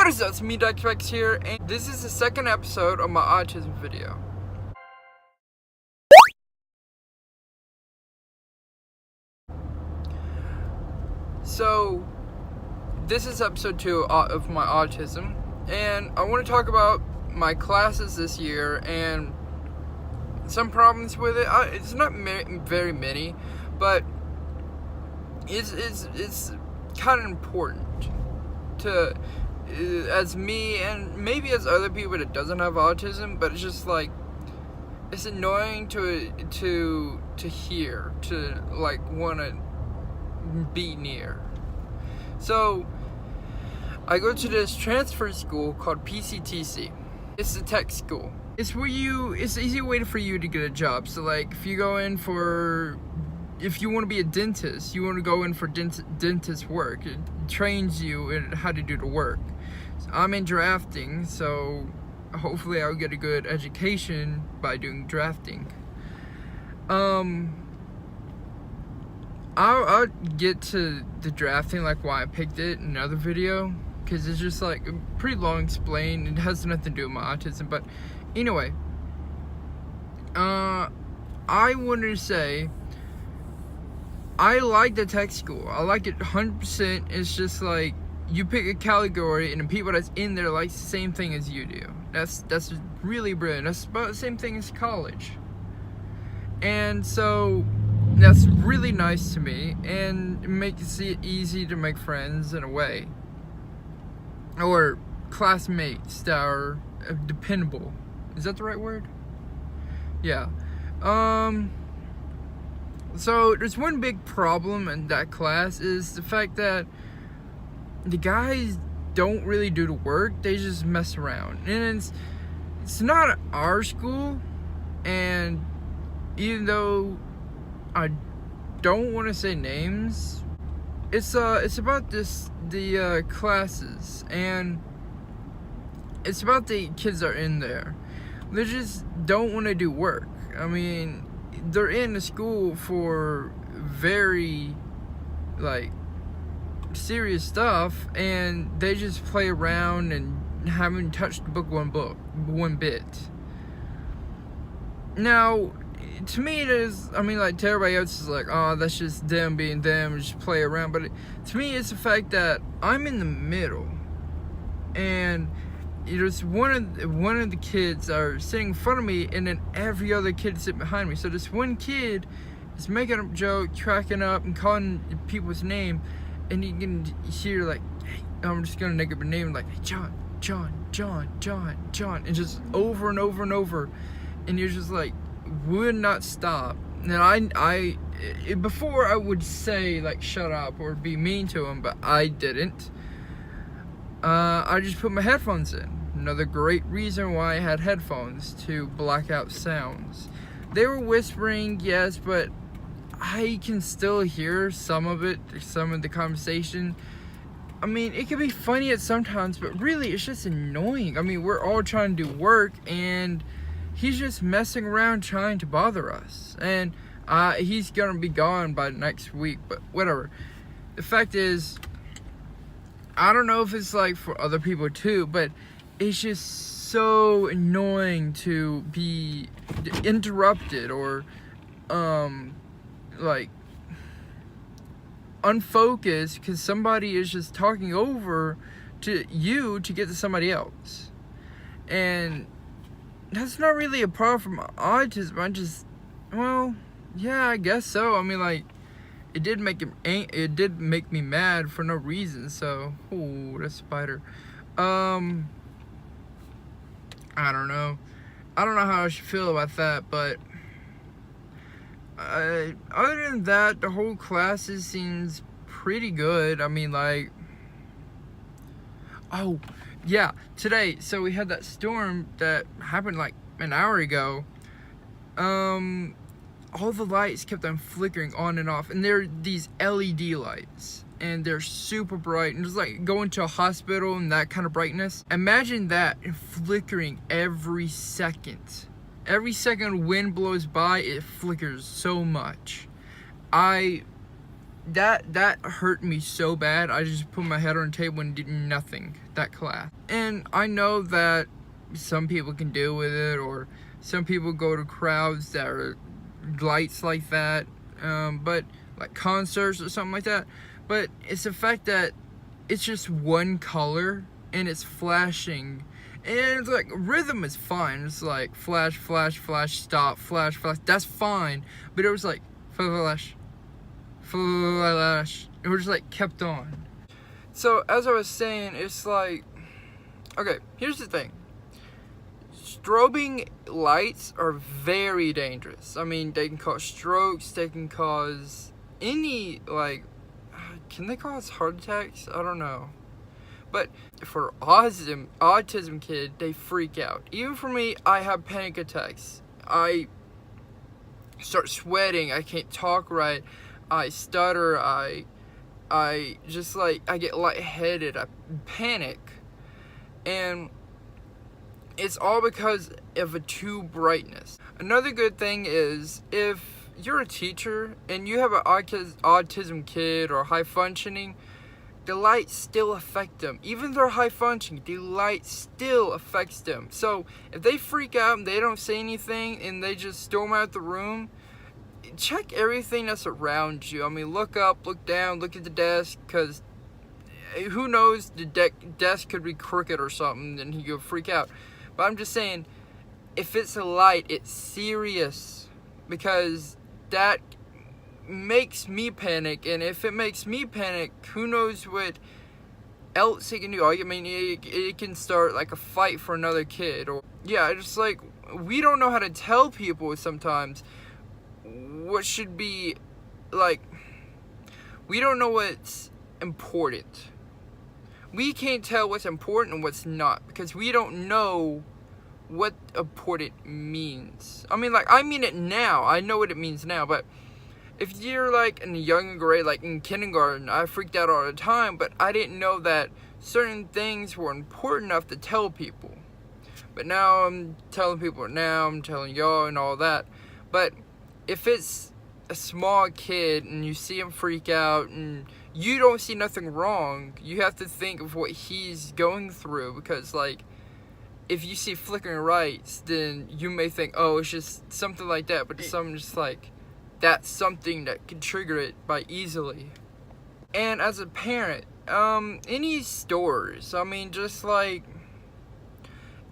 What is up? It's me, Dex Rex here, and this is the second episode of my autism video. So, this is episode 2 of my autism, and I want to talk about my classes this year and some problems with it. It's not very many, but it's kind of important to, as me and maybe as other people that doesn't have autism, but it's just like, it's annoying to hear, to like want to be near. So I go to this transfer school called PCTC. It's a tech school. It's where it's an easy way for you to get a job. So like if you go in for, if you want to be a dentist, you want to go in for dentist work. It trains you in how to do the work. So I'm in drafting, so hopefully I'll get a good education by doing drafting. I'll get to the drafting, like why I picked it in another video, because it's just like pretty long explained. It has nothing to do with my autism, but anyway, I wanted to say I like the tech school. I like it 100%. It's just like you pick a category and the people that's in there like the same thing as you do. That's really brilliant. That's about the same thing as college. And so that's really nice to me, and it makes it easy to make friends in a way. Or classmates that are dependable. Is that the right word? Yeah. So there's one big problem in that class is the fact that the guys don't really do the work, they just mess around. And it's not our school, and even though I don't want to say names, it's about the classes, and it's about the kids that are in there. They just don't want to do work. I mean, they're in the school for very like serious stuff, and they just play around and haven't touched the book one bit. Now, to me it is, I mean, like to everybody else is like, oh, that's just them being them, just play around. But to me it's the fact that I'm in the middle, and there's one of the kids are sitting in front of me, and then every other kid sitting behind me. So this one kid is making a joke, cracking up, and calling people's name, and you can hear like, hey, I'm just gonna make up a name, like, hey, John, and just over and over and over, and you're just like, would not stop. And I before I would say like shut up or be mean to him, but I didn't. I just put my headphones in. Another great reason why I had headphones, to block out sounds. They were whispering, yes, but I can still hear some of it, some of the conversation. I mean, it can be funny at sometimes, but really it's just annoying. I mean, we're all trying to do work, and he's just messing around trying to bother us. And he's gonna be gone by next week, but whatever. The fact is, I don't know if it's like for other people too, but it's just so annoying to be interrupted or like unfocused because somebody is just talking over to you to get to somebody else. And that's not really a problem from autism. I just, well, yeah, I guess so. I mean, like, it did make me mad for no reason. So, oh, that spider. I don't know how I should feel about that, but other than that, the whole classes seems pretty good. I mean, like, oh yeah, today, so we had that storm that happened like an hour ago. All the lights kept on flickering on and off, and they're these LED lights, and they're super bright, and it's like going to a hospital and that kind of brightness. Imagine that flickering every second. Every second wind blows by, it flickers so much. that hurt me so bad. I just put my head on the table and did nothing that class. And I know that some people can deal with it, or some people go to crowds that are lights like that, but like concerts or something like that. But it's the fact that it's just one color and it's flashing, and it's like rhythm is fine. It's like flash, flash, flash, stop, flash, flash. That's fine. But it was like flash, flash. It was just like kept on. So as I was saying, it's like, okay, here's the thing. Strobing lights are very dangerous. I mean, they can cause strokes. They can cause any, like, can they cause heart attacks? I don't know. But for autism kid, they freak out. Even for me, I have panic attacks. I start sweating. I can't talk right. I stutter. I just like, I get lightheaded. I panic. And it's all because of a too brightness. Another good thing is, if you're a teacher and you have an autism kid or high functioning, the light still affect them. Even though they're high functioning, the light still affects them. So if they freak out and they don't say anything and they just storm out the room, check everything that's around you. I mean, look up, look down, look at the desk, because who knows, the desk could be crooked or something and you'll freak out. But I'm just saying, if it's a light, it's serious, because that makes me panic, and if it makes me panic, who knows what else it can do. I mean, it can start like a fight for another kid, or yeah, just like, we don't know how to tell people sometimes what should be, like, we don't know what's important. We can't tell what's important and what's not, because we don't know what important means. I mean, like, I mean it now. I know what it means now, but if you're like in a younger grade, like in kindergarten, I freaked out all the time, but I didn't know that certain things were important enough to tell people. But now I'm telling people, now I'm telling y'all and all that. But if it's a small kid and you see him freak out and you don't see nothing wrong, you have to think of what he's going through, because like, if you see flickering lights, then you may think, oh, it's just something like that, but it's something just like, that's something that can trigger it by easily. And as a parent, any stores, I mean, just like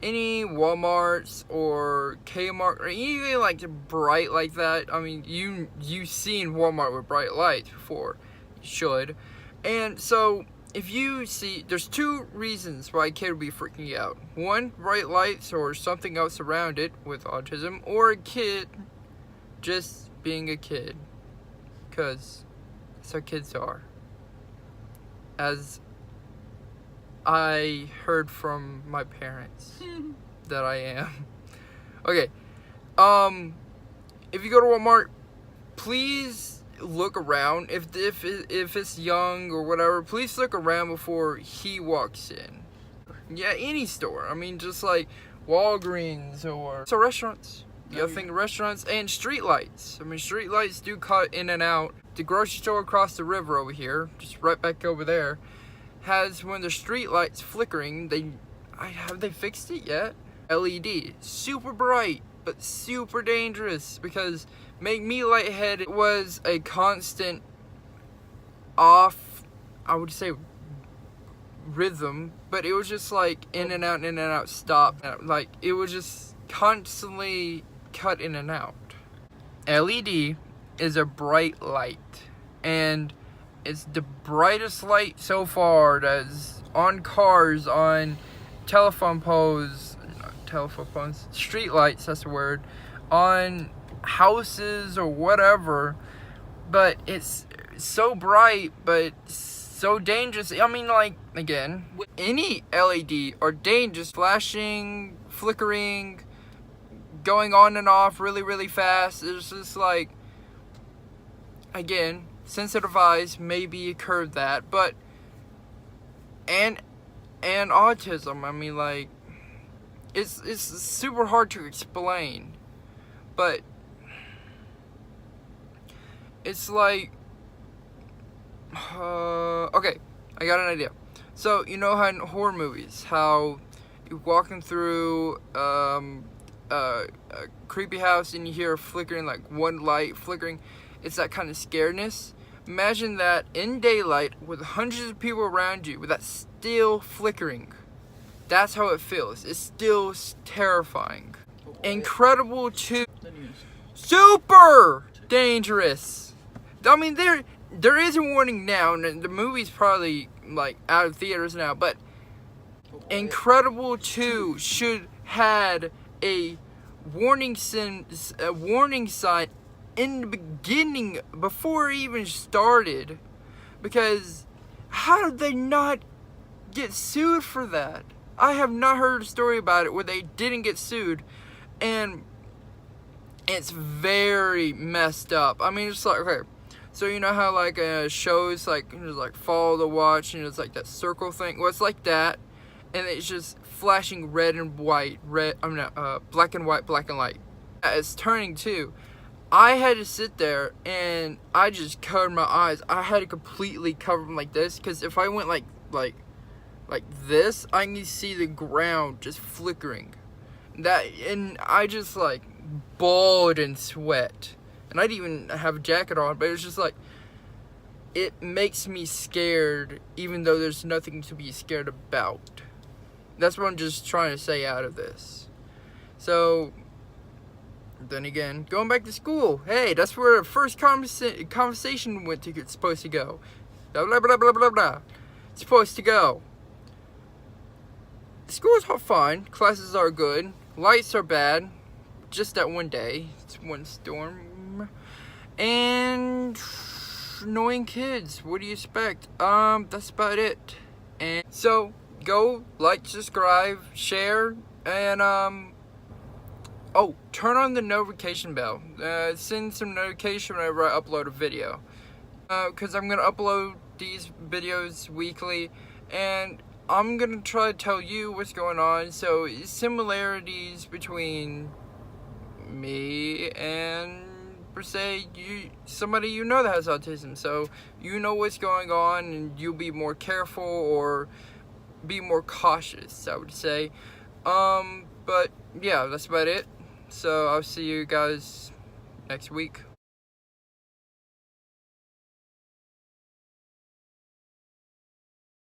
any Walmarts or Kmart or anything like bright like that. I mean, you've seen Walmart with bright lights before. You should. And so if you see, there's two reasons why a kid would be freaking out. One, bright lights or something else around it with autism, or a kid just being a kid, because that's how kids are, as I heard from my parents that I am. Okay, if you go to Walmart, please look around. If it's young or whatever, please look around before he walks in. Yeah, any store. I mean, just like Walgreens or so restaurants. You gotta think of restaurants and street lights. I mean, street lights do cut in and out. The grocery store across the river over here, just right back over there, has when the street lights flickering. Have they fixed it yet? LED, super bright but super dangerous, because make me lightheaded. It was a constant off, I would say, rhythm, but it was just like in and out, stop. Like, it was just constantly cut in and out. LED is a bright light, and it's the brightest light so far that's on cars, on telephone poles, street lights, that's the word, on houses or whatever. But it's so bright, but so dangerous. I mean, like, again, any LED are dangerous. Flashing, flickering, going on and off really, really fast. It's just like, again, sensitive eyes maybe occurred that, but and autism, I mean, like, it's super hard to explain, but it's like, Okay, I got an idea. So, you know how in horror movies, how you're walking through a creepy house and you hear flickering, like one light flickering. It's that kind of scaredness. Imagine that in daylight with hundreds of people around you, with that still flickering. That's how it feels. It's still terrifying. Incredible 2, super dangerous. I mean, there is a warning now, and the movie's probably like out of theaters now, but Incredible 2 should had a warning sign in the beginning before it even started, because how did they not get sued for that? I have not heard a story about it where they didn't get sued, and it's very messed up. I mean, it's like, okay, so you know how like shows like there's like Follow the Watch and it's like that circle thing. Well, it's like that, and it's just flashing red and white, black and white, black and light. It's turning too. I had to sit there and I just covered my eyes. I had to completely cover them like this, because if I went like this, I can see the ground just flickering. And I just like bawled in sweat, and I didn't even have a jacket on, but it was just like, it makes me scared even though there's nothing to be scared about. That's what I'm just trying to say out of this. So then again, going back to school, hey, that's where the first conversation it's supposed to go. Blah blah blah blah blah blah. It's supposed to go. School's all fine, classes are good, lights are bad, just that one day, it's one storm, and annoying kids, what do you expect? That's about it. And so, go, like, subscribe, share, and, oh, turn on the notification bell, send some notification whenever I upload a video, because I'm going to upload these videos weekly, and I'm gonna try to tell you what's going on. So similarities between me and, per se, somebody you know that has autism, so you know what's going on and you'll be more careful or be more cautious, I would say. But yeah, that's about it. So I'll see you guys next week.